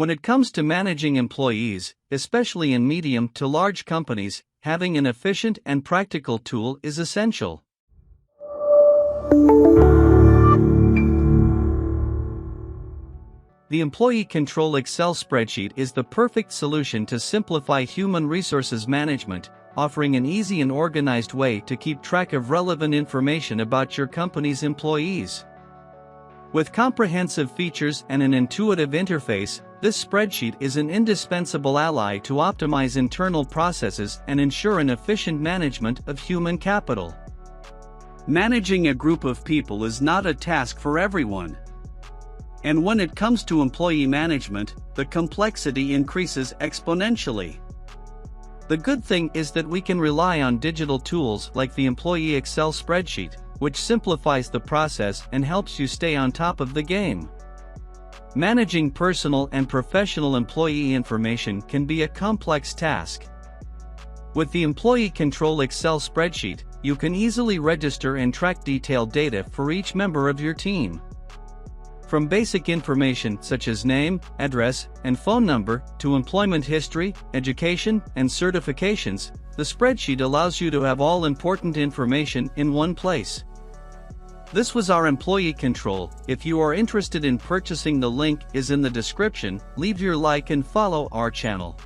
When it comes to managing employees, especially in medium to large companies, having an efficient and practical tool is essential. The Employee Control Excel spreadsheet is the perfect solution to simplify human resources management, offering an easy and organized way to keep track of relevant information about your company's employees. With comprehensive features and an intuitive interface, this spreadsheet is an indispensable ally to optimize internal processes and ensure an efficient management of human capital. Managing a group of people is not a task for everyone. And when it comes to employee management, the complexity increases exponentially. The good thing is that we can rely on digital tools like the Employee Excel spreadsheet, which simplifies the process and helps you stay on top of the game. Managing personal and professional employee information can be a complex task. With the Employee Control Excel spreadsheet, you can easily register and track detailed data for each member of your team. From basic information such as name, address, and phone number, to employment history, education, and certifications, the spreadsheet allows you to have all important information in one place. This was our Employee Control. If you are interested in purchasing, the link is in the description. Leave your like and follow our channel.